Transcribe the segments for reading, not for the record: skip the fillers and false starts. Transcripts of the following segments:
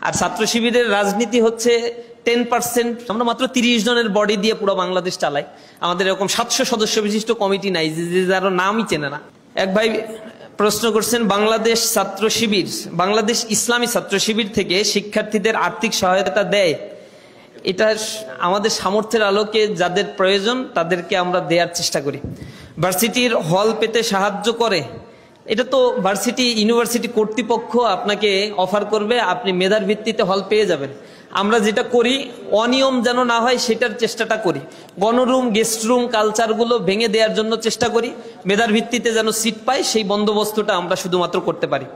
আর ছাত্র শিবিরের রাজনীতি হচ্ছে 10%। আমরা মাত্র 30 জনের বডি দিয়ে পুরো বাংলাদেশ চালাই। আমাদের এরকম 700 সদস্য বিশিষ্ট কমিটি নাই যে যার নামই চেনে না। এক ভাই প্রশ্ন করছেন, বাংলাদেশ ছাত্র শিবির, বাংলাদেশ ইসলামী ছাত্র শিবির থেকে শিক্ষার্থীদের আর্থিক সহায়তা দেয়? এটা আমাদের সামর্থ্যের আলোকে যাদের প্রয়োজন তাদেরকে আমরা দেওয়ার চেষ্টা করি। ভার্সিটির হল পেতে সাহায্য করে, এটা তো ইউনিভার্সিটি কর্তৃপক্ষ আপনাকে অফার করবে, আপনি মেধার ভিত্তিতে হল পেয়ে যাবেন। আমরা যেটা করি, অনিয়ম যেন না হয় সেটার চেষ্টাটা করি। গণরুম, গেস্ট রুম কালচারগুলো ভেঙে দেওয়ার জন্য চেষ্টা করি। মেধার ভিত্তিতে যেন সিট পায় সেই বন্দোবস্তটা আমরা শুধুমাত্র করতে পারি।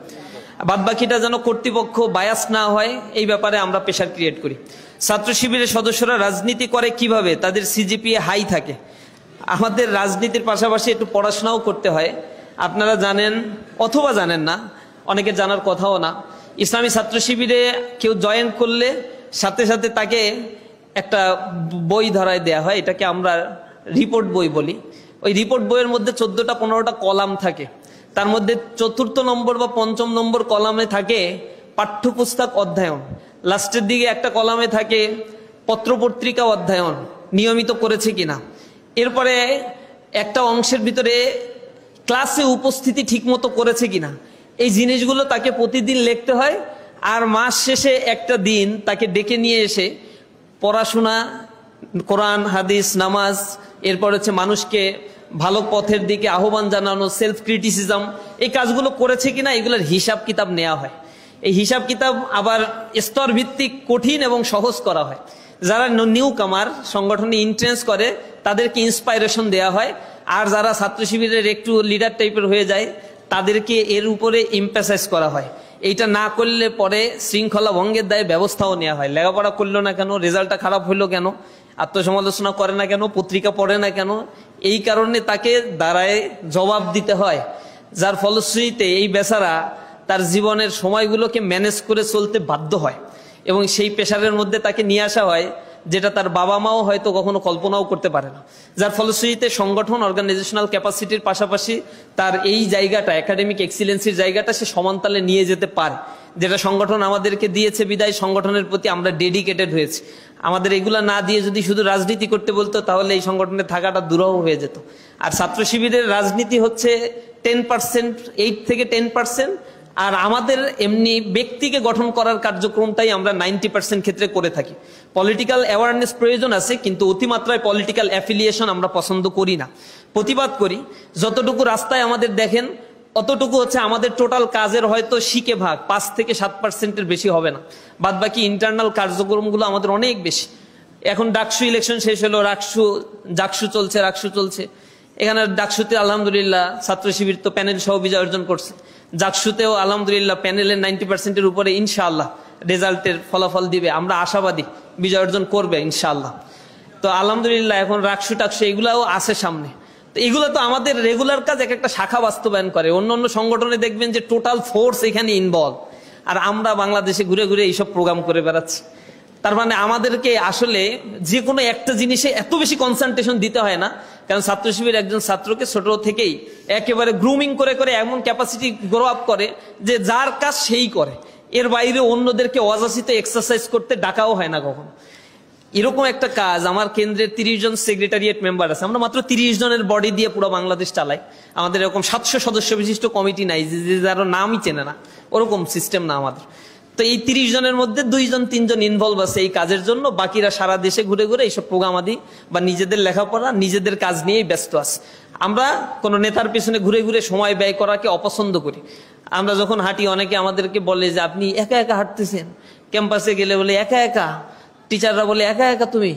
বাদবাকিটা যেন কর্তৃপক্ষ বায়াস না হয় এই ব্যাপারে আমরা প্রেশার ক্রিয়েট করি। ছাত্র শিবিরের সদস্যরা রাজনীতি করে কিভাবে? তাদের সিজিপিএ হাই থাকে। আমাদের রাজনীতির পাশাপাশি একটু পড়াশোনাও করতে হয়। আপনারা জানেন অথবা জানেন না, অনেকে জানার কথাও না, ইসলামী ছাত্র শিবিরে কেউ জয়েন করলে সাথে সাথে তাকে একটা বই ধরায় দেয়া হয়, এটাকে আমরা রিপোর্ট বই বলি। ওই রিপোর্ট বইয়ের মধ্যে 14টা 15টা কলাম থাকে। তার মধ্যে 4র্থ নম্বর বা 5ম নম্বর কলামে থাকে পাঠ্যপুস্তক অধ্যয়ন, লাস্টের দিকে একটা কলামে থাকে পত্রপত্রিকা অধ্যয়ন নিয়মিত করেছে কিনা, এরপরে একটা অংশের ভিতরে ক্লাসে উপস্থিতি ঠিকমতো করেছে কিনা। এই জিনিসগুলো তাকে প্রতিদিন লিখতে হয়। আর মাস শেষে একটা দিন তাকে ডেকে নিয়ে এসে পড়াশোনা, কোরআন হাদিস, নামাজ, এরপর হচ্ছে মানুষকে ভালো পথের দিকে আহ্বান জানানো, সেলফ ক্রিটিসিজম, এই কাজগুলো করেছে কিনা এগুলোর হিসাব কিতাব নেওয়া হয়। এই হিসাব কিতাব আবার স্তর ভিত্তিক কঠিন এবং সহজ করা হয়। যারা নিউ কামার সংগঠনে ইন্ট্রেন্স করে তাদেরকে ইন্সপাইরেশন দেওয়া হয়। আর যারা ছাত্র শিবিরের একটু লিডার টাইপের হয়ে যায় তাদেরকে এর উপরে এমফাসাইজ করা হয়। এইটা না করলে পরে শৃঙ্খলা ভঙ্গের দায়ে ব্যবস্থাও নেওয়া হয়। লেখাপড়া করলো না কেন, রেজাল্টটা খারাপ হইলো কেন, আত্মসমালোচনা করে না কেন, পত্রিকা পড়ে না কেন, এই কারণে তাকে দাঁড়ায় জবাব দিতে হয়। যার ফলশ্রুতিতে এই বেচারা তার জীবনের সময়গুলোকে ম্যানেজ করে চলতে বাধ্য হয় এবং সেই পেশারের মধ্যে তাকে নিয়ে আসা হয় যেটা তার বাবা মাও হয়তো কখনো কল্পনাও করতে পারে না। যার ফলশ্রুতিতে সংগঠন, অর্গানাইজেশনাল ক্যাপাসিটির পাশাপাশি তার এই জায়গাটা, একাডেমিক এক্সিলেন্সির জায়গাটা সে সমানতালে নিয়ে যেতে পারে, যেটা সংগঠন আমাদেরকে দিয়েছে। বিদায় সংগঠনের প্রতি আমরা ডেডিকেটেড হয়েছি। আমাদের এগুলা না দিয়ে যদি শুধু রাজনীতি করতে বলতো তাহলে এই সংগঠনে থাকাটা দুরূহ হয়ে যেত। আর ছাত্র শিবিরের রাজনীতি হচ্ছে 10%, 8 থেকে 10%। আর আমাদের এমনি ব্যক্তিকে গঠন করার কার্যক্রমটাই আমরা 90% ক্ষেত্রে করে থাকি। পলিটিক্যাল অ্যাওয়ারনেস প্রয়োজন আছে, কিন্তু অতিমাত্রায় পলিটিক্যাল অ্যাফিলিয়েশন আমরা পছন্দ করি না, প্রতিবাদ করি। যতটুকু রাস্তায় আমাদের দেখেন অতটুকু হচ্ছে আমাদের টোটাল কাজের হয়তো শিকে ভাগ 5 থেকে 7%-এর বেশি হবে না। বাদ বাকি ইন্টারনাল কার্যক্রমগুলো আমাদের অনেক বেশি। এখন ডাকসু ইলেকশন শেষ হলো, জাকসু চলছে। এখানে ডাকসুতে আলহামদুলিল্লাহ ছাত্র শিবির তো প্যানেল সহ বিজয় অর্জন করছে। জাকসুতেও আলহামদুলিল্লাহ প্যানেলের 90%-এর উপরে ইনশাআল্লাহ রেজাল্টের ফলাফল দিবে। আমরা আশাবাদী বিজয় অর্জন করবে ইনশাআল্লাহ। তো আলহামদুলিল্লাহ এখন রাকসু টাকসু এগুলাও আছে সামনে। তো এগুলো তো আমাদের রেগুলার কাজ, এক একটা শাখা বাস্তবায়ন করে। অন্য সংগঠনে দেখবেন যে টোটাল ফোর্স এখানে ইনভলভ, আর আমরা বাংলাদেশে ঘুরে ঘুরে এইসব প্রোগ্রাম করে বেড়াচ্ছি। তার মানে আমাদেরকে আসলে যে কোনো একটা জিনিসে এত বেশি কনসেন্ট্রেশন দিতে হয় না, কারণ ছাত্র শিবির একজন ছাত্রকে ছোট থেকেই একেবারে গ্রুমিং করে করে এমন ক্যাপাসিটি গ্রো আপ করে যে যার কাজ সেই করে। এর বাইরে অন্যদেরকে অযাচিত এক্সারসাইজ করতে ডাকাও হয় না কখনো। এরকম একটা কাজ আমার কেন্দ্রের 30 জন সেক্রেটারিয়েট মেম্বার আছে। আমরা মাত্র 30 জনের বডি দিয়ে পুরো বাংলাদেশ চালাই। আমাদের এরকম 700 সদস্য বিশিষ্ট কমিটি নাই যে যার নামই চেনে না, ওরকম সিস্টেম না আমাদের। তো এই 30 জনের মধ্যে 2 জন 3 জন ইনভলভ আছে এই কাজের জন্য। বাকিরা সারা দেশে ঘুরে ঘুরে এইসব প্রোগ্রাম আদি বা নিজেদের লেখাপড়া, নিজেদের কাজ নিয়েই ব্যস্ত আছে। আমরা কোনো নেতার পেছনে ঘুরে ঘুরে সময় ব্যয় করাকে অপছন্দ করি। আমরা যখন হাঁটি অনেকে আমাদেরকে বলে যে আপনি একা একা হাঁটতেছেন, ক্যাম্পাসে গেলে বলে একা একা, টিচাররা বলে একা একা তুমি।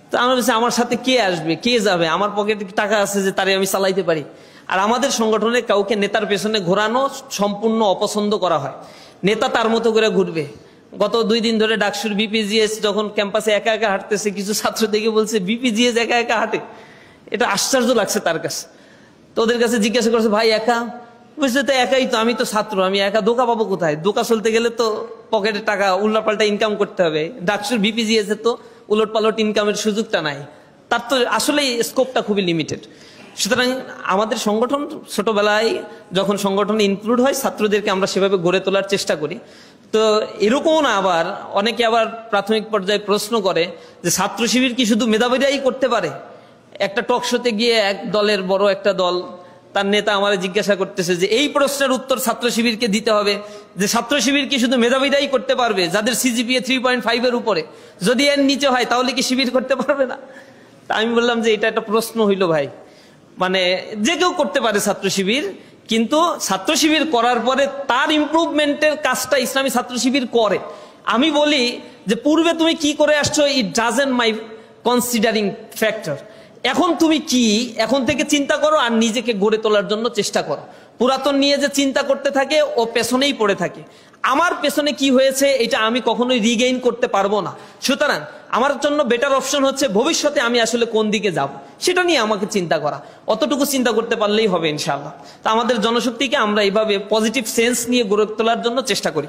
তো আমরা বলছি আমার সাথে কে আসবে, কে যাবে, আমার পকেটে টাকা আছে যে তারে আমি চালাইতে পারি। আর আমাদের সংগঠনে কাউকে নেতার পেছনে ঘোরানো সম্পূর্ণ অপছন্দ করা হয়। নেতা তার মতো করে ঘুরবে। গত 2 দিন ধরে ডাকসুর বিপিজিএস যখন ক্যাম্পাসে একা একা হাঁটতেছে, কিছু ছাত্র দেখে বলছে বিপিজিএস একা একা হাঁটে। এটা আশ্চর্য লাগছে তার কাছে। তো ওদের কাছে জিজ্ঞাসা করছে ভাই একা? বুঝতে তো একাই তো, আমি তো ছাত্র, আমি একা ধোকা পাবো কোথায়? ধোকা চলতে গেলে তো পকেটে টাকা উল্লাপাল্টা ইনকাম করতে হবে। ডাকসুর বিপিজিএস এর তো উলট পালট ইনকামের সুযোগটা নাই, তার তো আসলে স্কোপটা খুবই লিমিটেড। সুতরাং আমাদের সংগঠন ছোটবেলায় যখন সংগঠনে ইনক্লুড হয় ছাত্রদেরকে আমরা সেভাবে গড়ে তোলার চেষ্টা করি। তো এরকম না, আবার অনেকে আবার প্রাথমিক পর্যায়ে প্রশ্ন করে যে ছাত্র শিবির কি শুধু মেধাবীরাই করতে পারে? একটা টক শোতে গিয়ে এক দলের বড় একটা দল, তার নেতা আমারে জিজ্ঞাসা করতেছে যে এই প্রশ্নের উত্তর ছাত্র শিবিরকে দিতে হবে, যে ছাত্র শিবির কি শুধু মেধাবীরাই করতে পারবে যাদের সিজিপিএ 3.5 এর উপরে? যদি এর নিচে হয় তাহলে কি শিবির করতে পারবে না? তা আমি বললাম যে এটা একটা প্রশ্ন হইল ভাই, মানে যে কেউ করতে পারে ছাত্র শিবির, কিন্তু ছাত্র শিবির করার পরে তার ইমপ্রুভমেন্টের কাজটা ইসলামী ছাত্র শিবির করে। আমি বলি যে পূর্বে তুমি কি করে আসছো, it doesn't my considering factor. এখন তুমি কি এখন থেকে চিন্তা করো আর নিজেকে গড়ে তোলার জন্য চেষ্টা করো। পুরাতন নিয়ে যে চিন্তা করতে থাকে ও পেছনেই পড়ে থাকে। আমার পেছনে কি হয়েছে এটা আমি কখনোই রিগেইন করতে পারবো না। সুতরাং আমার জন্য বেটার অপশন হচ্ছে ভবিষ্যতে আমি আসলে কোন দিকে যাব সেটা নিয়ে আমাকে চিন্তা করা। অতটুকু চিন্তা করতে পারলেই হবে ইনশাআল্লাহ। তা আমাদের জনশক্তিকে আমরা এইভাবে পজিটিভ সেন্স নিয়ে গড়ে তোলার জন্য চেষ্টা করি।